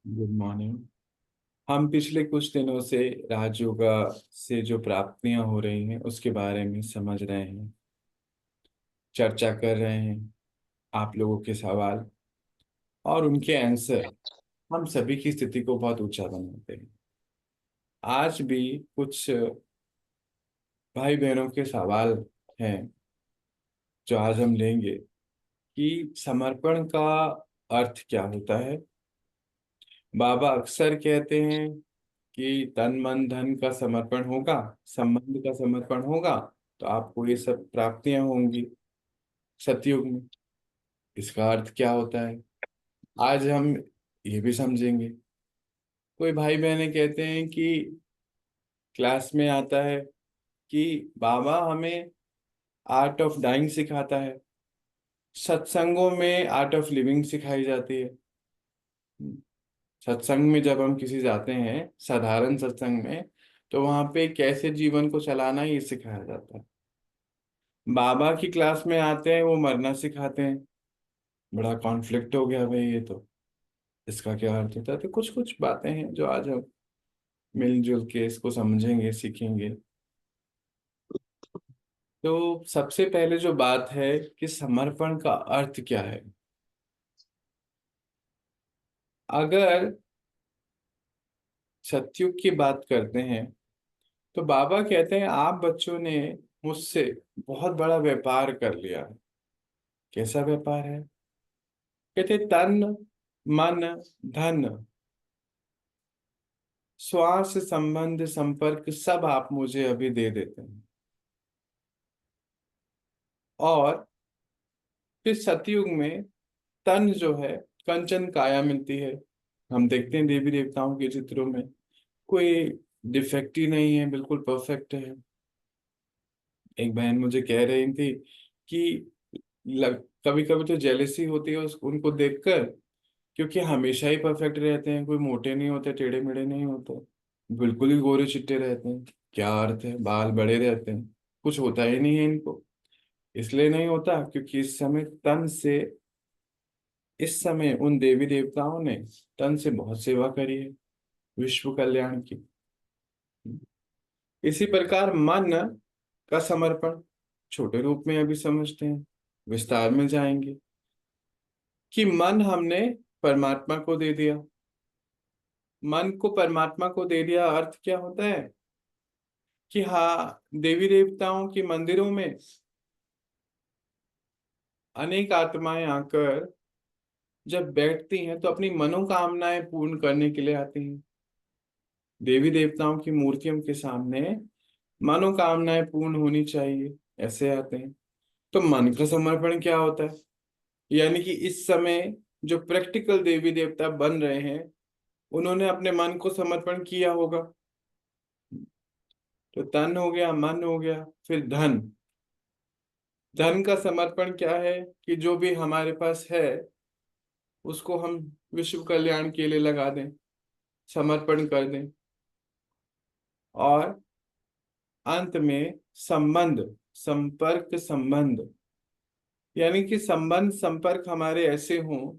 Good morning. हम पिछले कुछ दिनों से राजयोगा से जो प्राप्तियां हो रही हैं उसके बारे में समझ रहे हैं, चर्चा कर रहे हैं। आप लोगों के सवाल और उनके आंसर हम सभी की स्थिति को बहुत ऊंचा बनाते हैं। आज भी कुछ भाई बहनों के सवाल हैं जो आज हम लेंगे कि समर्पण का अर्थ क्या होता है। बाबा अक्सर कहते हैं कि तन मन धन का समर्पण होगा, संबंध का समर्पण होगा, तो आपको ये सब प्राप्तियां होंगी सतयुग में। इसका अर्थ क्या होता है आज हम ये भी समझेंगे। कोई भाई बहने कहते हैं कि क्लास में आता है कि बाबा हमें आर्ट ऑफ डाइंग सिखाता है, सत्संगों में आर्ट ऑफ लिविंग सिखाई जाती है। सत्संग में जब हम किसी जाते हैं, साधारण सत्संग में, तो वहां पे कैसे जीवन को चलाना है ये सिखाया जाता है। बाबा की क्लास में आते हैं, वो मरना सिखाते हैं। बड़ा कॉन्फ्लिक्ट हो गया भाई ये तो। इसका क्या अर्थ होता है? तो कुछ कुछ बातें हैं जो आज हम मिलजुल के इसको समझेंगे, सीखेंगे। तो सबसे पहले जो बात है कि समर्पण का अर्थ क्या है। अगर सतयुग की बात करते हैं तो बाबा कहते हैं आप बच्चों ने मुझसे बहुत बड़ा व्यापार कर लिया है। कैसा व्यापार है? कहते तन मन धन श्वास संबंध संपर्क सब आप मुझे अभी दे देते हैं। और फिर सतयुग में तन जो है कंचन काया मिलती है। हम देखते हैं देवी देवताओं के चित्रों में कोई डिफेक्ट ही नहीं है, बिल्कुल परफेक्ट है। एक बहन मुझे कह रही थी कि कभी कभी तो जेलेसी होती है उनको देखकर, क्योंकि हमेशा ही परफेक्ट रहते हैं, कोई मोटे नहीं होते, टेढ़े मेढ़े नहीं होते, बिल्कुल ही गोरे चिट्टे रहते हैं। क्या अर्थ है? बाल बड़े रहते हैं, कुछ होता ही नहीं है इनको। इसलिए नहीं होता क्योंकि इस समय उन देवी देवताओं ने तन से बहुत सेवा करी है विश्व कल्याण की। इसी प्रकार मन का समर्पण छोटे रूप में अभी समझते हैं, विस्तार में जाएंगे कि मन हमने परमात्मा को दे दिया। मन को परमात्मा को दे दिया अर्थ क्या होता है कि हाँ, देवी देवताओं के मंदिरों में अनेक आत्माएं आकर जब बैठती हैं तो अपनी मनोकामनाएं पूर्ण करने के लिए आती हैं। देवी देवताओं की मूर्तियों के सामने मनोकामनाएं पूर्ण होनी चाहिए, ऐसे आते हैं। तो मन का समर्पण क्या होता है? यानी कि इस समय जो प्रैक्टिकल देवी देवता बन रहे हैं उन्होंने अपने मन को समर्पण किया होगा। तो तन हो गया, मन हो गया, फिर धन। धन का समर्पण क्या है कि जो भी हमारे पास है उसको हम विश्व कल्याण के लिए लगा दें, समर्पण कर दें। और अंत में संबंध, संपर्क संबंध, यानी कि संबंध संपर्क हमारे ऐसे हों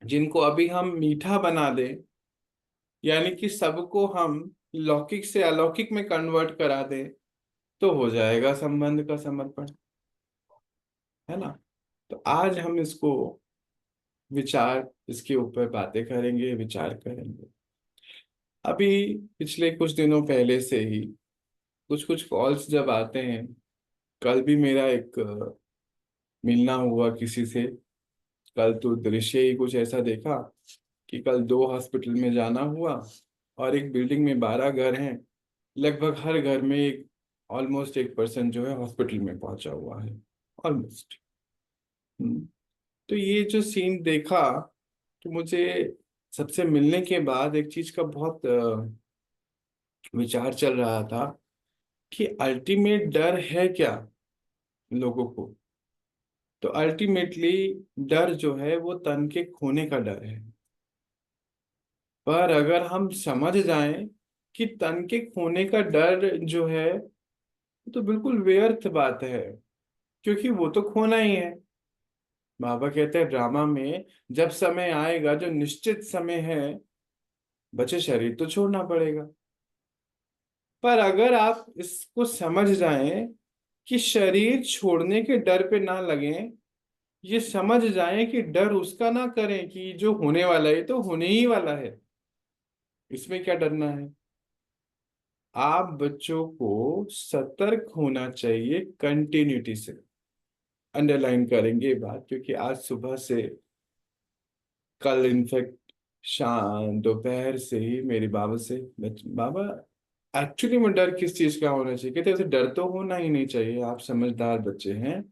जिनको अभी हम मीठा बना दें, यानी कि सबको हम लौकिक से अलौकिक में कन्वर्ट करा दें, तो हो जाएगा संबंध का समर्पण, है ना। तो आज हम इसको विचार इसके ऊपर बातें करेंगे, विचार करेंगे। अभी पिछले कुछ दिनों पहले से ही कुछ कुछ कॉल्स जब आते हैं, कल भी मेरा एक मिलना हुआ किसी से। कल तो दृश्य ही कुछ ऐसा देखा कि कल दो हॉस्पिटल में जाना हुआ और एक बिल्डिंग में 12 घर हैं। लगभग हर घर में एक ऑलमोस्ट एक पर्सन जो है हॉस्पिटल में पहुंचा हुआ है, ऑलमोस्ट। तो ये जो सीन देखा तो मुझे सबसे मिलने के बाद एक चीज का बहुत विचार चल रहा था कि अल्टीमेट डर है क्या लोगों को। तो अल्टीमेटली डर जो है वो तन के खोने का डर है। पर अगर हम समझ जाएं कि तन के खोने का डर जो है तो बिल्कुल व्यर्थ बात है, क्योंकि वो तो खोना ही है। बाबा कहते हैं ड्रामा में जब समय आएगा, जो निश्चित समय है, बच्चे शरीर तो छोड़ना पड़ेगा। पर अगर आप इसको समझ जाएं कि शरीर छोड़ने के डर पे ना लगे, ये समझ जाएं कि डर उसका ना करें कि जो होने वाला है तो होने ही वाला है, इसमें क्या डरना है। आप बच्चों को सतर्क होना चाहिए कंटिन्यूटी से। अंडरलाइन करेंगे ये बात, क्योंकि आज सुबह से, कल इनफैक्ट शाम दोपहर से ही मेरे बाबा से, बाबा एक्चुअली में डर किस चीज का होना चाहिए, कहते ऐसे डर तो होना ही नहीं चाहिए, आप समझदार बच्चे हैं।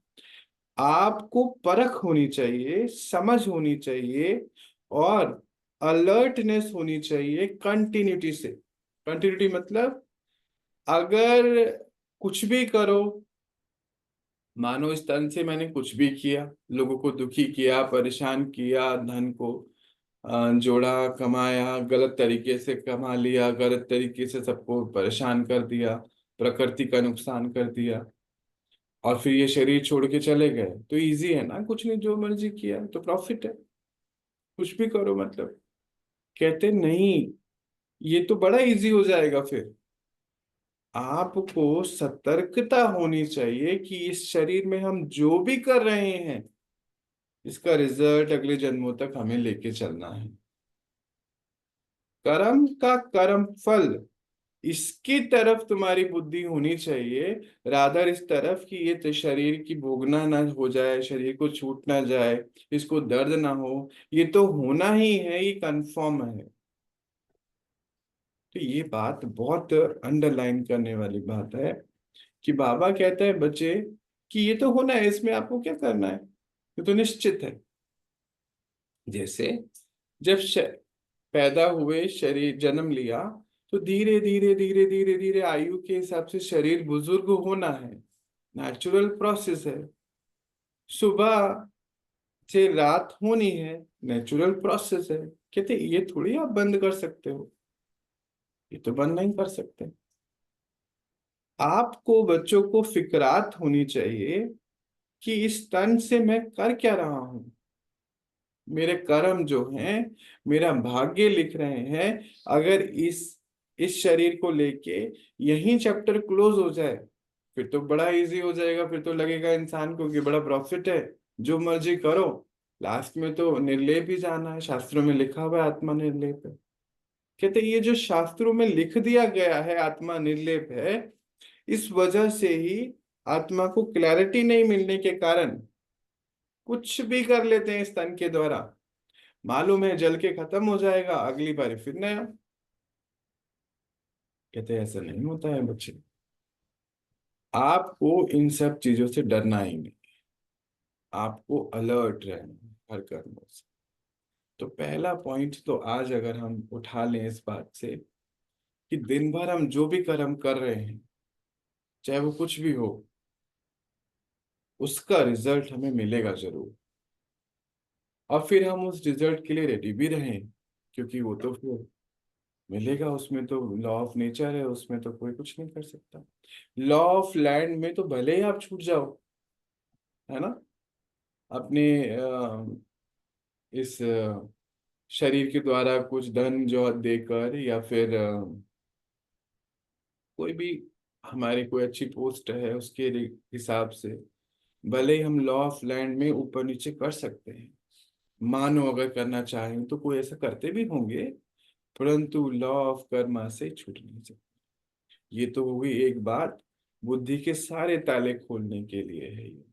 आपको परख होनी चाहिए, समझ होनी चाहिए, और अलर्टनेस होनी चाहिए कंटिन्यूटी से। कंटिन्यूटी मतलब अगर कुछ भी करो, मानो इस तन से मैंने कुछ भी किया, लोगों को दुखी किया, परेशान किया, धन को जोड़ा, कमाया, गलत तरीके से कमा लिया, गलत तरीके से सबको परेशान कर दिया, प्रकृति का नुकसान कर दिया, और फिर ये शरीर छोड़ के चले गए, तो इजी है ना, कुछ नहीं, जो मर्जी किया तो प्रॉफिट है, कुछ भी करो मतलब। कहते नहीं, ये तो बड़ा इजी हो जाएगा फिर। आपको सतर्कता होनी चाहिए कि इस शरीर में हम जो भी कर रहे हैं, इसका रिजल्ट अगले जन्मों तक हमें लेके चलना है। कर्म का कर्म फल, इसकी तरफ तुम्हारी बुद्धि होनी चाहिए, रादर इस तरफ कि ये तो शरीर की भोगना ना हो जाए, शरीर को छूट ना जाए, इसको दर्द ना हो, ये तो होना ही है, ये कंफर्म है। तो ये बात बहुत अंडरलाइन करने वाली बात है कि बाबा कहते हैं बच्चे कि ये तो होना है, इसमें आपको क्या करना है, ये तो निश्चित है। जैसे जब पैदा हुए, शरीर जन्म लिया, तो धीरे धीरे धीरे धीरे धीरे आयु के हिसाब से शरीर बुजुर्ग होना है, नेचुरल प्रोसेस है। सुबह से रात होनी है, नेचुरल प्रोसेस है। कहते ये थोड़ी आप बंद कर सकते हो, ये तो बंद नहीं कर सकते। आपको बच्चों को फिक्रात होनी चाहिए कि इस तन से मैं कर क्या रहा हूं, मेरे कर्म जो हैं, मेरा भाग्य लिख रहे हैं। अगर इस शरीर को लेके यही चैप्टर क्लोज हो जाए, फिर तो बड़ा इजी हो जाएगा, फिर तो लगेगा इंसान को कि बड़ा प्रॉफिट है, जो मर्जी करो, लास्ट में तो निर्लेप ही जाना है, शास्त्रों में लिखा हुआ है आत्मा निर्लेप है। कहते ये जो शास्त्रों में लिख दिया गया है आत्मा निर्लेप है, इस वजह से ही आत्मा को क्लैरिटी नहीं मिलने के कारण कुछ भी कर लेते हैं इस तन के द्वारा। मालूम है जल के खत्म हो जाएगा, अगली बार फिर नया। कहते हैं ऐसा नहीं होता है बच्चे, आपको इन सब चीजों से डरना ही नहीं, आपको अलर्ट रहना है हर कर्मों से। तो पहला पॉइंट तो आज अगर हम उठा लें इस बात से कि दिन भर हम जो भी कर्म कर रहे हैं, चाहे वो कुछ भी हो, उसका रिजल्ट हमें मिलेगा जरूर, और फिर हम उस रिजल्ट के लिए रेडी भी रहें, क्योंकि वो तो फिर मिलेगा, उसमें तो लॉ ऑफ नेचर है, उसमें तो कोई कुछ नहीं कर सकता। लॉ ऑफ लैंड में तो भले ही आप छूट जाओ, है ना, अपने इस शरीर के द्वारा कुछ धन जो देकर, या फिर कोई भी हमारी कोई अच्छी पोस्ट है उसके हिसाब से, भले ही हम लॉ ऑफ लैंड में ऊपर नीचे कर सकते हैं, मानो अगर करना चाहें तो कोई ऐसा करते भी होंगे, परंतु लॉ ऑफ कर्मा से छूट नहीं सकते। ये तो होगी एक बात, बुद्धि के सारे ताले खोलने के लिए है ये।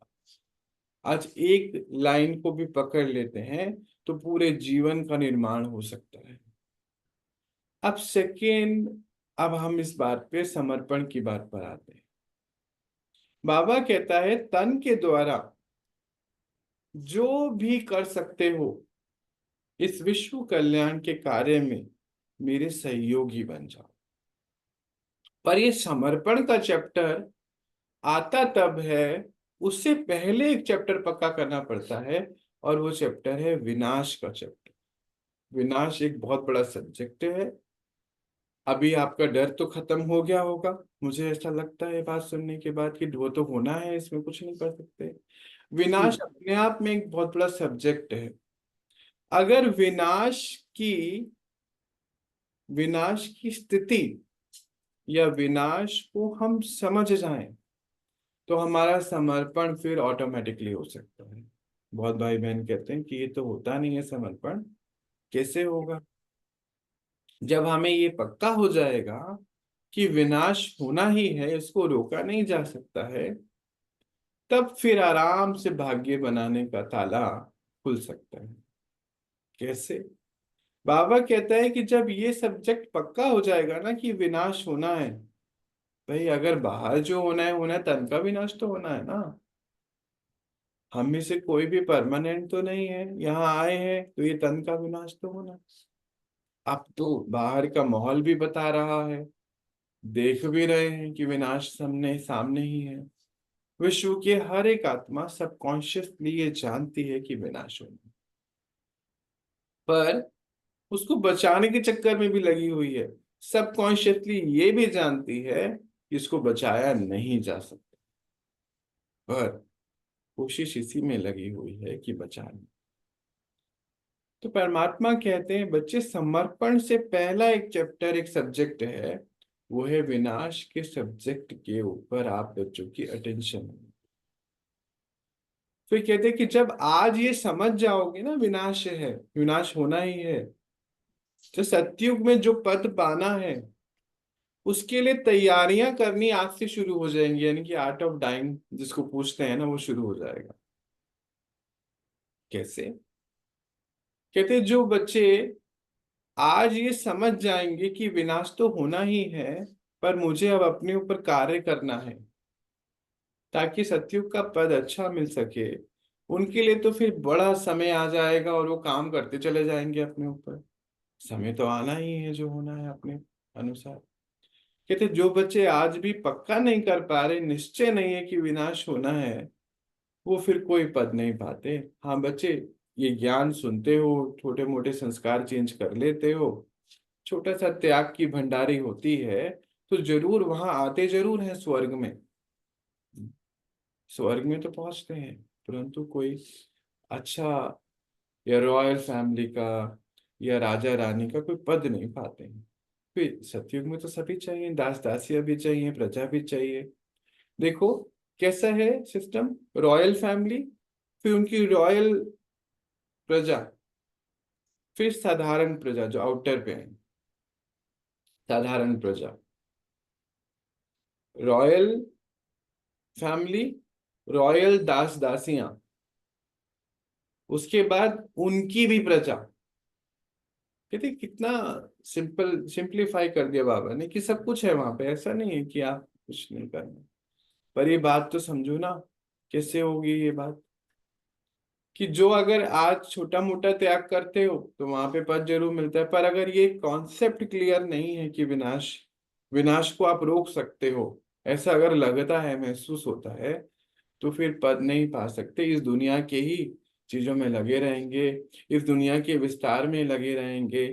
आज एक लाइन को भी पकड़ लेते हैं तो पूरे जीवन का निर्माण हो सकता है। अब सेकेंड, अब हम इस बात पे समर्पण की बात पर आते हैं। बाबा कहता है तन के द्वारा जो भी कर सकते हो इस विश्व कल्याण के कार्य में, मेरे सहयोगी बन जाओ। पर ये समर्पण का चैप्टर आता तब है, उससे पहले एक चैप्टर पक्का करना पड़ता है, और वो चैप्टर है विनाश का चैप्टर। विनाश एक बहुत बड़ा सब्जेक्ट है। अभी आपका डर तो खत्म हो गया होगा, मुझे ऐसा लगता है बात सुनने के बाद कि वो तो होना है, इसमें कुछ नहीं कर सकते। विनाश जी। अपने आप में एक बहुत बड़ा सब्जेक्ट है। अगर विनाश की स्थिति या विनाश को हम समझ जाएं तो हमारा समर्पण फिर ऑटोमेटिकली हो सकता है। बहुत भाई बहन कहते हैं कि ये तो होता नहीं है समर्पण, कैसे होगा? जब हमें ये पक्का हो जाएगा कि विनाश होना ही है, इसको रोका नहीं जा सकता है, तब फिर आराम से भाग्य बनाने का ताला खुल सकता है। कैसे? बाबा कहता है कि जब ये सब्जेक्ट पक्का हो जाएगा ना कि विनाश होना है, भाई अगर बाहर जो होना है तन का विनाश तो होना है ना। हम में से कोई भी परमानेंट तो नहीं है, यहाँ आए हैं तो ये तन का विनाश तो होना। अब तो बाहर का माहौल भी बता रहा है, देख भी रहे हैं कि विनाश सामने सामने ही है। विश्व की हर एक आत्मा सबकॉन्शियसली ये जानती है कि विनाश होना, पर उसको बचाने के चक्कर में भी लगी हुई है। सबकॉन्शियसली ये भी जानती है कि इसको बचाया नहीं जा सकता, पर कोशिश इसी में लगी हुई है कि बचाने। तो परमात्मा कहते हैं बच्चे, समर्पण से पहला एक चैप्टर, एक सब्जेक्ट है, वो है विनाश के सब्जेक्ट के ऊपर आप बच्चों की अटेंशन। फिर कहते हैं कि जब आज ये समझ जाओगे ना विनाश है, विनाश होना ही है, तो सतयुग में जो पद पाना है उसके लिए तैयारियां करनी आज से शुरू हो जाएंगी, यानी कि आर्ट ऑफ डाइंग जिसको पूछते हैं ना, वो शुरू हो जाएगा। कैसे? कहते हैं जो बच्चे आज ये समझ जाएंगे कि विनाश तो होना ही है, पर मुझे अब अपने ऊपर कार्य करना है ताकि सतयुग का पद अच्छा मिल सके, उनके लिए तो फिर बड़ा समय आ जाएगा और वो काम करते चले जाएंगे अपने ऊपर। समय तो आना ही है जो होना है अपने अनुसार। कहते जो बच्चे आज भी पक्का नहीं कर पा रहे, निश्चय नहीं है कि विनाश होना है, वो फिर कोई पद नहीं पाते। हाँ बच्चे, ये ज्ञान सुनते हो, छोटे मोटे संस्कार चेंज कर लेते हो, छोटा सा त्याग की भंडारी होती है, तो जरूर वहां आते जरूर हैं स्वर्ग में। स्वर्ग में तो पहुंचते हैं, परंतु कोई अच्छा या रॉयल फैमिली का या राजा रानी का कोई पद नहीं पाते हैं। फिर सतयुग में तो सभी चाहिए, दास दासियां भी चाहिए, प्रजा भी चाहिए। देखो कैसा है सिस्टम, रॉयल फैमिली, फिर उनकी रॉयल प्रजा, फिर साधारण प्रजा जो आउटर पे है, साधारण प्रजा, रॉयल फैमिली, रॉयल दास दासियां, उसके बाद उनकी भी प्रजा। कहते कितना सिंप्लीफाई कर दिया बाबा ने कि सब कुछ है वहां पे, ऐसा नहीं है कि आप कुछ नहीं करना। पर ये बात तो समझो ना, कैसे होगी ये बात कि जो अगर आज छोटा मोटा त्याग करते हो तो वहां पे पद जरूर मिलता है, पर अगर ये कॉन्सेप्ट क्लियर नहीं है कि विनाश विनाश को आप रोक सकते हो, ऐसा अगर लगता है, महसूस होता है, तो फिर पद नहीं पा सकते। इस दुनिया के ही चीजों में लगे रहेंगे, इस दुनिया के विस्तार में लगे रहेंगे,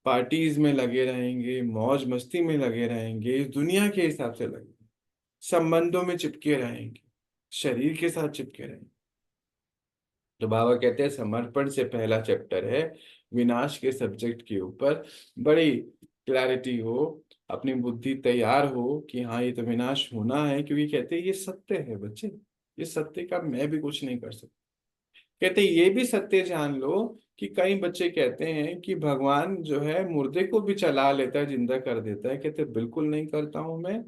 पार्टीज में लगे रहेंगे, मौज मस्ती में लगे रहेंगे, इस दुनिया के हिसाब से लगे, संबंधों में चिपके रहेंगे, शरीर के साथ चिपके रहेंगे। तो बाबा कहते हैं समर्पण से पहला चैप्टर है विनाश के सब्जेक्ट के ऊपर, बड़ी क्लैरिटी हो, अपनी बुद्धि तैयार हो कि हाँ ये तो विनाश होना है, क्योंकि कहते हैं ये सत्य है बच्चे, ये सत्य का मैं भी कुछ नहीं कर सकता। कहते ये भी सत्य जान लो कि कई बच्चे कहते हैं कि भगवान जो है मुर्दे को भी चला लेता है, जिंदा कर देता है। कहते बिल्कुल नहीं करता हूं मैं,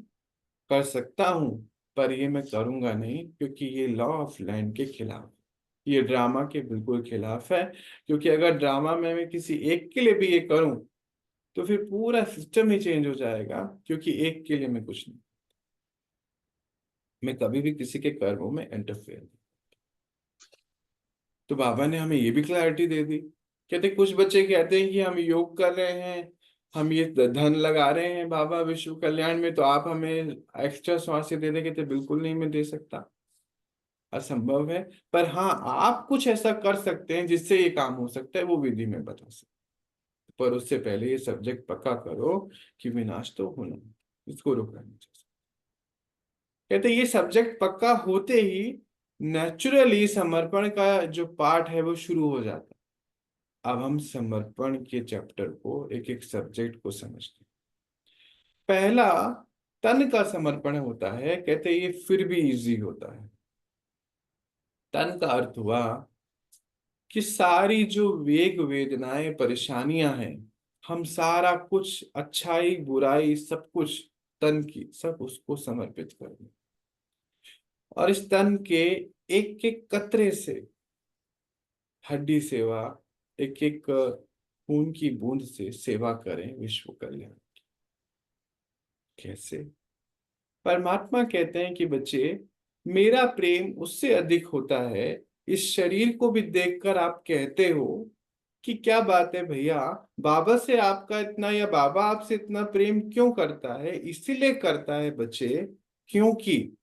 कर सकता हूं, पर ये मैं करूंगा नहीं, क्योंकि ये लॉ ऑफ लैंड के खिलाफ, ये ड्रामा के बिल्कुल खिलाफ है। क्योंकि अगर ड्रामा में मैं किसी एक के लिए भी ये करूं तो फिर पूरा सिस्टम ही चेंज हो जाएगा, क्योंकि एक के लिए मैं कुछ नहीं, मैं कभी भी किसी के कर्मों में इंटरफेयर नहीं। तो बाबा ने हमें ये भी क्लैरिटी दे दी। कहते कुछ बच्चे कहते हैं कि हम योग कर रहे हैं, हम ये धन लगा रहे हैं बाबा विश्व कल्याण में, तो आप हमें एक्स्ट्रा स्वास्थ्य दे देंगे। तो बिल्कुल नहीं, मैं दे सकता, असंभव है। पर हाँ आप कुछ ऐसा कर सकते हैं जिससे ये काम हो सकता है, वो विधि में बता सकते। पर उससे पहले ये सब्जेक्ट पक्का करो कि विनाश तो होना है, इसको रोकना नहीं चाहिए। कहते ये सब्जेक्ट पक्का होते ही नेचुरली समर्पण का जो पार्ट है वो शुरू हो जाता है। अब हम समर्पण के चैप्टर को, एक एक सब्जेक्ट को समझते हैं। पहला तन का समर्पण होता है, कहते हैं ये फिर भी इजी होता है। तन का अर्थ हुआ कि सारी जो वेग वेदनाएं परेशानियां हैं, हम सारा कुछ, अच्छाई बुराई सब कुछ, तन की सब उसको समर्पित कर दें, और इस तन के एक एक कतरे से, हड्डी सेवा, एक एक खून की बूंद से सेवा करें विश्व कल्याण। कैसे? परमात्मा कहते हैं कि बच्चे, मेरा प्रेम उससे अधिक होता है। इस शरीर को भी देखकर आप कहते हो कि क्या बात है भैया, बाबा से आपका इतना, या बाबा आपसे इतना प्रेम क्यों करता है? इसीलिए करता है बच्चे, क्योंकि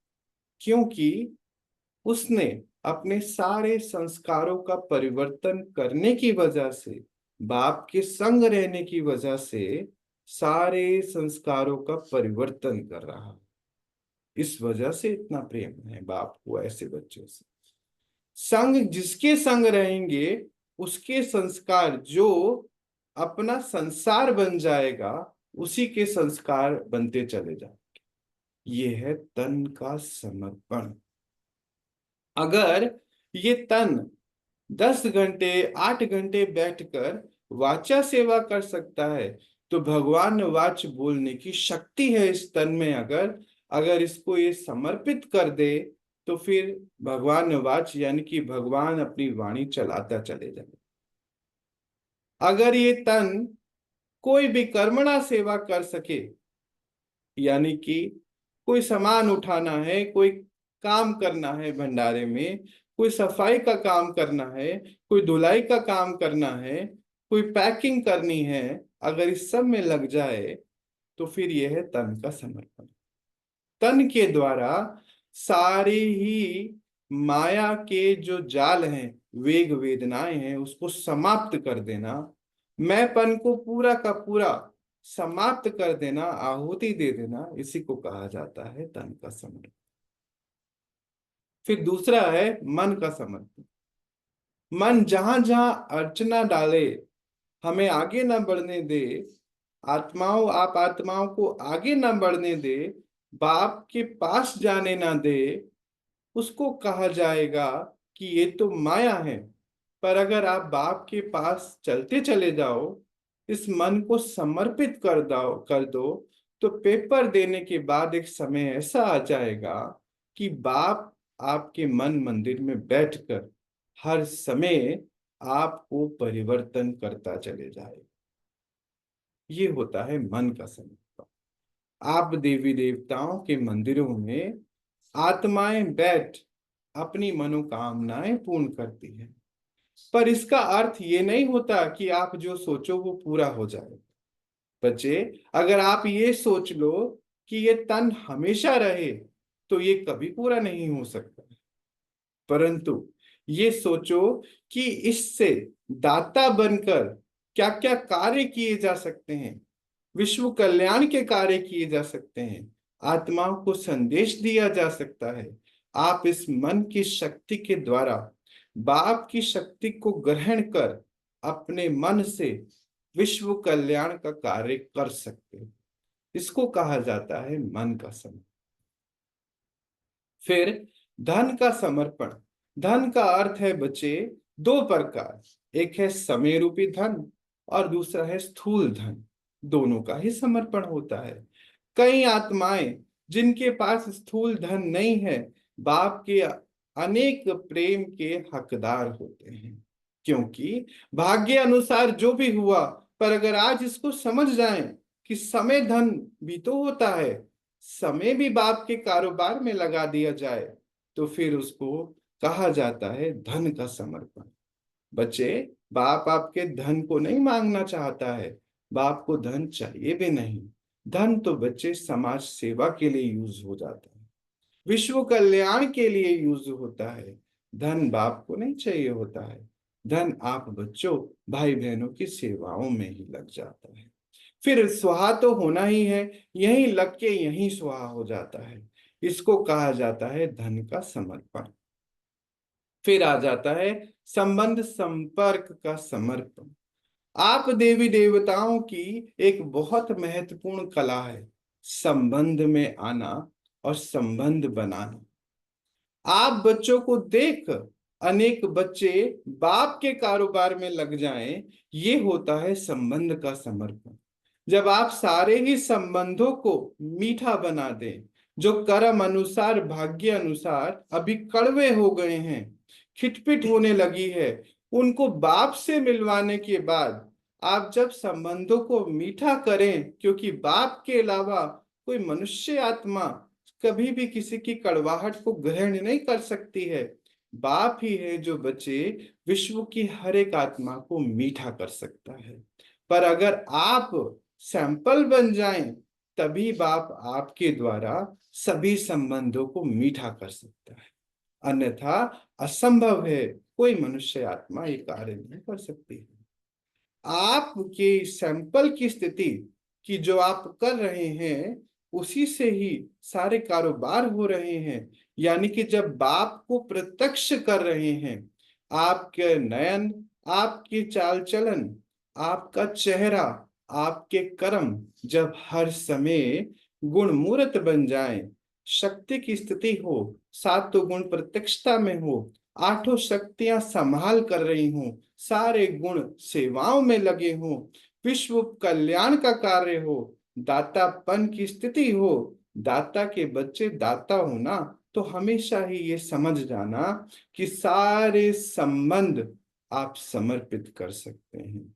क्योंकि उसने अपने सारे संस्कारों का परिवर्तन करने की वजह से, बाप के संग रहने की वजह से, सारे संस्कारों का परिवर्तन कर रहा है। इस वजह से इतना प्रेम है बाप को ऐसे बच्चों से। संग जिसके संग रहेंगे, उसके संस्कार जो अपना संसार बन जाएगा, उसी के संस्कार बनते चले जाएंगे। ये है तन का समर्पण। अगर ये तन 10 घंटे 8 घंटे बैठकर वाचा सेवा कर सकता है, तो भगवान वाच बोलने की शक्ति है इस तन में। अगर अगर इसको ये समर्पित कर दे, तो फिर भगवान वाच यानी कि भगवान अपनी वाणी चलाता चले जाए। अगर ये तन कोई भी कर्मणा सेवा कर सके, यानी कि कोई सामान उठाना है, कोई काम करना है भंडारे में, कोई सफाई का काम करना है, कोई धुलाई का काम करना है, कोई पैकिंग करनी है, अगर इस सब में लग जाए, तो फिर यह है तन का समर्पण। तन के द्वारा सारी ही माया के जो जाल हैं, वेग वेदनाएं हैं, उसको समाप्त कर देना, मैंपन को पूरा का पूरा समाप्त कर देना, आहुति दे देना, इसी को कहा जाता है तन का समर्पण। फिर दूसरा है मन का समर्पण। मन जहां जहां अर्चना डाले, हमें आगे न बढ़ने दे, आप आत्माओं को आगे न बढ़ने दे, बाप के पास जाने ना दे, उसको कहा जाएगा कि ये तो माया है। पर अगर आप बाप के पास चलते चले जाओ, इस मन को समर्पित कर दो, तो पेपर देने के बाद एक समय ऐसा आ जाएगा कि बाप आपके मन मंदिर में बैठकर हर समय आपको परिवर्तन करता चले जाएगा। ये होता है मन का समर्पण। आप देवी देवताओं के मंदिरों में आत्माएं बैठ अपनी मनोकामनाएं पूर्ण करती हैं, पर इसका अर्थ ये नहीं होता कि आप जो सोचो वो पूरा हो जाए। बच्चे, अगर आप ये सोच लो कि ये तन हमेशा रहे, तो ये कभी पूरा नहीं हो सकता। परंतु ये सोचो कि इससे दाता बनकर क्या क्या कार्य किए जा सकते हैं, विश्व कल्याण के कार्य किए जा सकते हैं, आत्माओं को संदेश दिया जा सकता है। आप इस मन की शक्ति के द्वारा बाप की शक्ति को ग्रहण कर अपने मन से विश्व कल्याण का कार्य कर सकते हैं। इसको कहा जाता है मन का समर्पण। फिर धन का समर्पण। धन का अर्थ है बच्चे दो प्रकार, एक है समय रूपी धन और दूसरा है स्थूल धन। दोनों का ही समर्पण होता है। कई आत्माएं जिनके पास स्थूल धन नहीं है, बाप के अनेक प्रेम के हकदार होते हैं, क्योंकि भाग्य अनुसार जो भी हुआ। पर अगर आज इसको समझ जाएं कि समय धन भी तो होता है, समय भी बाप के कारोबार में लगा दिया जाए, तो फिर उसको कहा जाता है धन का समर्पण। बच्चे, बाप आपके धन को नहीं मांगना चाहता है, बाप को धन चाहिए भी नहीं। धन तो बच्चे समाज सेवा के लिए यूज हो जाता है, विश्व कल्याण के लिए यूज होता है। धन बाप को नहीं चाहिए होता है। धन आप बच्चों, भाई बहनों की सेवाओं में ही लग जाता है। फिर स्वाहा तो होना ही है, यहीं लग के यहीं स्वाहा हो जाता है। इसको कहा जाता है धन का समर्पण। फिर आ जाता है संबंध संपर्क का समर्पण। आप देवी देवताओं की एक बहुत महत्वपूर्ण कला है संबंध में आना और संबंध बनाना। आप बच्चों को देख अनेक बच्चे बाप के कारोबार में लग जाएं, ये होता है संबंध का समर्पण। जब आप सारे ही संबंधों को मीठा बना दें, जो कर्म अनुसार भाग्य अनुसार अभी कड़वे हो गए हैं, खिटपिट होने लगी है, उनको बाप से मिलवाने के बाद आप जब संबंधों को मीठा करें, क्योंकि बाप के अलावा कोई मनुष्य आत्मा कभी भी किसी की कड़वाहट को ग्रहण नहीं कर सकती है। बाप ही है जो बच्चे विश्व की हर एक आत्मा को मीठा कर सकता है। पर अगर आप सैंपल बन जाएं, तभी बाप आपके द्वारा सभी संबंधों को मीठा कर सकता है, अन्यथा असंभव है। कोई मनुष्य आत्मा ये कार्य नहीं कर सकती है। आपके सैंपल की स्थिति कि जो आप कर रहे हैं उसी से ही सारे कारोबार हो रहे हैं। यानी कि जब बाप को प्रत्यक्ष कर रहे हैं, आपके नयन, आपकी चाल चलन, आपका चेहरा, आपके कर्म जब हर समय गुण मूर्त बन जाए, शक्ति की स्थिति हो, सातों गुण प्रत्यक्षता में हो, आठों शक्तियां संभाल कर रही हूं, सारे गुण सेवाओं में लगे हों, विश्व कल्याण का कार्य हो, दातापन की स्थिति हो, दाता के बच्चे दाता हो ना, तो हमेशा ही ये समझ जाना कि सारे संबंध आप समर्पित कर सकते हैं।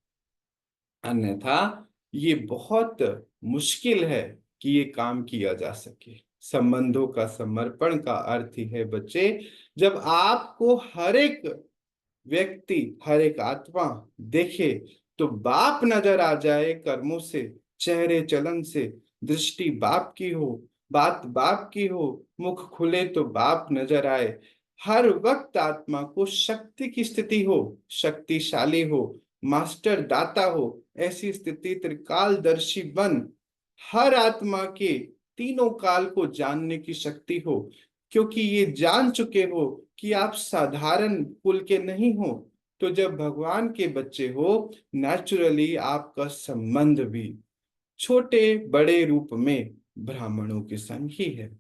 अन्यथा ये बहुत मुश्किल है कि ये काम किया जा सके। संबंधों का समर्पण का अर्थ ही है बच्चे, जब आपको हर एक व्यक्ति, हर एक आत्मा देखे तो बाप नजर आ जाए, कर्मों से, चेहरे चलन से, दृष्टि बाप की हो, बात बाप की हो, मुख खुले तो बाप नजर आए। हर वक्त आत्मा को शक्ति की स्थिति हो, शक्तिशाली हो, मास्टर दाता हो, ऐसी स्थिति त्रिकालदर्शी बन हर आत्मा के तीनों काल को जानने की शक्ति हो, क्योंकि ये जान चुके हो कि आप साधारण कुल के नहीं हो। तो जब भगवान के बच्चे हो, नेचुरली आपका संबंध भी छोटे बड़े रूप में ब्राह्मणों के संग ही है।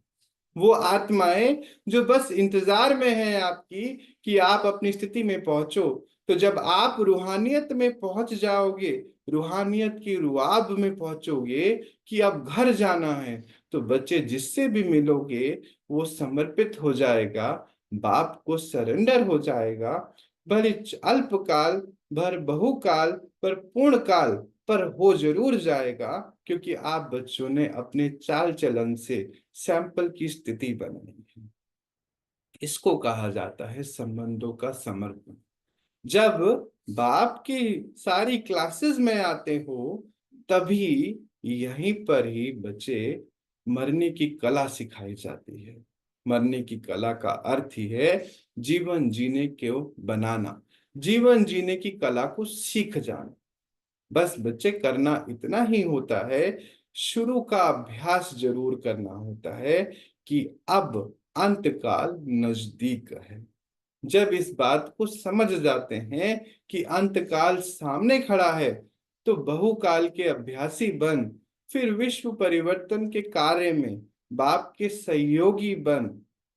वो आत्माएं जो बस इंतजार में है आपकी कि आप अपनी स्थिति में पहुंचो। तो जब आप रूहानियत में पहुंच जाओगे, रूहानियत की रुआब में पहुंचोगे कि अब घर जाना है, तो बच्चे जिससे भी मिलोगे वो समर्पित हो जाएगा, बाप को सरेंडर हो जाएगा। भले अल्पकाल, भर बहुकाल, पर पूर्ण काल पर हो जरूर जाएगा, क्योंकि आप बच्चों ने अपने चाल चलन से सैंपल की स्थिति बनाई है। इसको कहा जाता है संबंधों का समर्पण। जब बाप की सारी क्लासेस में आते हो, तभी यहीं पर ही बच्चे मरने की कला सिखाई जाती है। मरने की कला का अर्थ ही है जीवन जीने को बनाना, जीवन जीने की कला को सीख जाना। बस बच्चे करना इतना ही होता है, शुरू का अभ्यास जरूर करना होता है कि अब अंतकाल नजदीक है। जब इस बात को समझ जाते हैं कि अंतकाल सामने खड़ा है, तो बहुकाल के अभ्यासी बन फिर विश्व परिवर्तन के कार्य में बाप के सहयोगी बन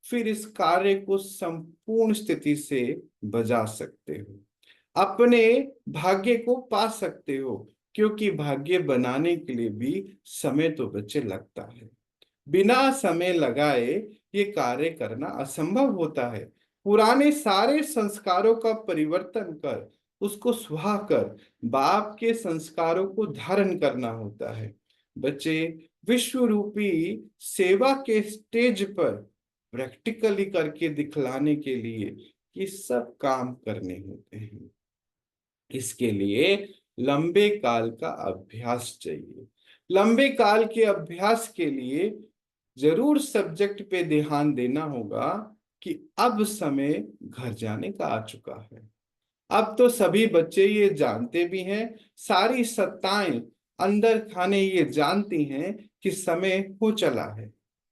फिर इस कार्य को संपूर्ण स्थिति से बजा सकते हो, अपने भाग्य को पा सकते हो। क्योंकि भाग्य बनाने के लिए भी समय तो बच्चे लगता है, बिना समय लगाए ये कार्य करना असंभव होता है। पुराने सारे संस्कारों का परिवर्तन कर, उसको सुहा कर बाप के संस्कारों को धारण करना होता है। बच्चे विश्व रूपी सेवा के स्टेज पर प्रैक्टिकली करके दिखलाने के लिए ये सब काम करने होते हैं। इसके लिए लंबे काल का अभ्यास चाहिए। लंबे काल के अभ्यास के लिए जरूर सब्जेक्ट पे ध्यान देना होगा कि अब समय घर जाने का आ चुका है। अब तो सभी बच्चे ये जानते भी हैं, सारी सत्ताएं अंदर खाने ये जानती हैं कि समय हो चला है,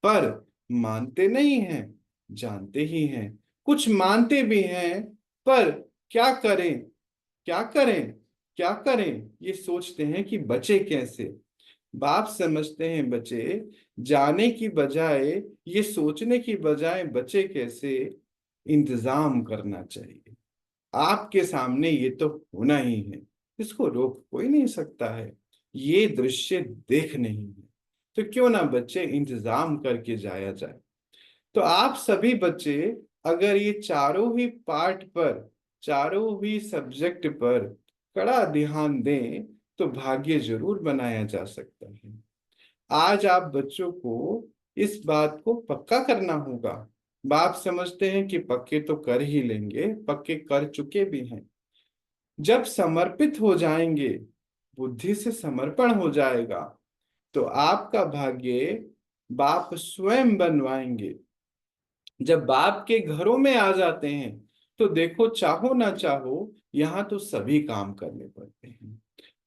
पर मानते नहीं हैं, जानते ही हैं। कुछ मानते भी हैं, पर क्या करें, क्या करें, क्या करें, ये सोचते हैं कि बचे कैसे। बाप समझते हैं बचे जाने की बजाय, ये सोचने की बजाय बचे कैसे, इंतजाम करना चाहिए। आपके सामने ये तो होना ही है, इसको रोक कोई नहीं सकता है, ये दृश्य देख नहीं है, तो क्यों ना बच्चे इंतजाम करके जाया जाए। तो आप सभी बच्चे अगर ये चारों ही पार्ट पर, चारों ही सब्जेक्ट पर कड़ा ध्यान दें, तो भाग्य जरूर बनाया जा सकता है। आज आप बच्चों को इस बात को पक्का करना होगा। बाप समझते हैं कि पक्के तो कर ही लेंगे, पक्के कर चुके भी हैं। जब समर्पित हो जाएंगे, बुद्धि से समर्पण हो जाएगा, तो आपका भाग्य बाप स्वयं बनवाएंगे। जब बाप के घरों में आ जाते हैं, तो देखो चाहो ना चाहो यहाँ तो सभी काम करने पड़ते हैं।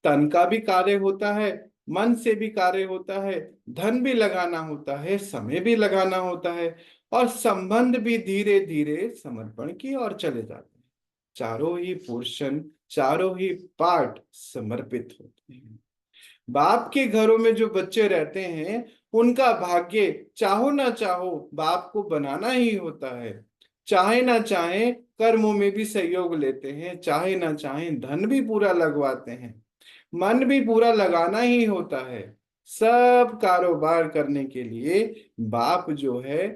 तन का भी कार्य होता है, मन से भी कार्य होता है, धन भी लगाना होता है, समय भी लगाना होता है, और संबंध भी धीरे धीरे समर्पण की ओर चले जाते हैं। चारों ही पोर्शन, चारों ही पार्ट समर्पित होते हैं। बाप के घरों में जो बच्चे रहते हैं, उनका भाग्य चाहो ना चाहो बाप को बनाना ही होता है। चाहे ना चाहे कर्मों में भी सहयोग लेते हैं, चाहे ना चाहे धन भी पूरा लगवाते हैं, मन भी पूरा लगाना ही होता है। सब कारोबार करने के लिए बाप जो है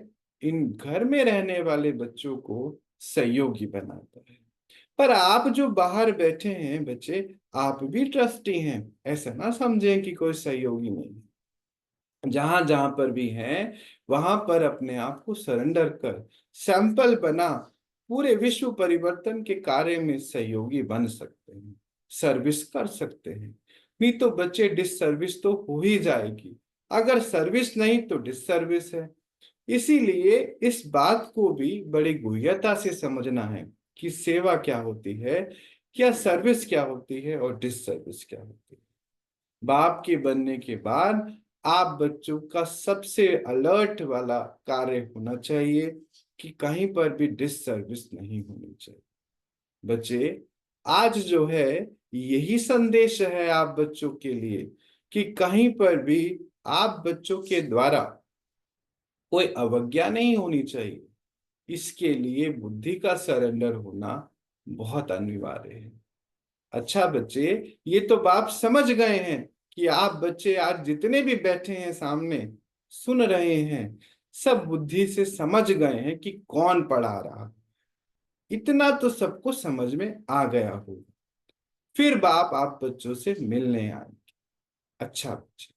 इन घर में रहने वाले बच्चों को सहयोगी बनाता है। पर आप जो बाहर बैठे हैं बच्चे, आप भी ट्रस्टी हैं, ऐसा ना समझें कि कोई सहयोगी नहीं है। जहां जहां पर भी हैं, वहां पर अपने आप को सरेंडर कर सैंपल बना पूरे विश्व परिवर्तन के कार्य में सहयोगी बन सकते हैं, सर्विस कर सकते हैं। नहीं तो बच्चे डिससर्विस तो हो ही जाएगी। अगर सर्विस नहीं तो डिससर्विस है। इसीलिए इस बात को भी बड़ी गुह्यता से समझना है कि सेवा क्या होती है, क्या सर्विस क्या होती है, और डिस सर्विस क्या होती है। बाप के बनने के बाद आप बच्चों का सबसे अलर्ट वाला कार्य होना चाहिए कि कहीं पर भी डिस सर्विस नहीं होनी चाहिए। बच्चे, आज जो है यही संदेश है आप बच्चों के लिए कि कहीं पर भी आप बच्चों के द्वारा कोई अवज्ञा नहीं होनी चाहिए। इसके लिए बुद्धि का सरेंडर होना बहुत अनिवार्य है। अच्छा बच्चे, ये तो बाप समझ गए हैं कि आप बच्चे आज जितने भी बैठे हैं सामने सुन रहे हैं, सब बुद्धि से समझ गए हैं कि कौन पढ़ा रहा। इतना तो सबको समझ में आ गया होगा। फिर बाप आप बच्चों से मिलने आए। अच्छा बच्चे,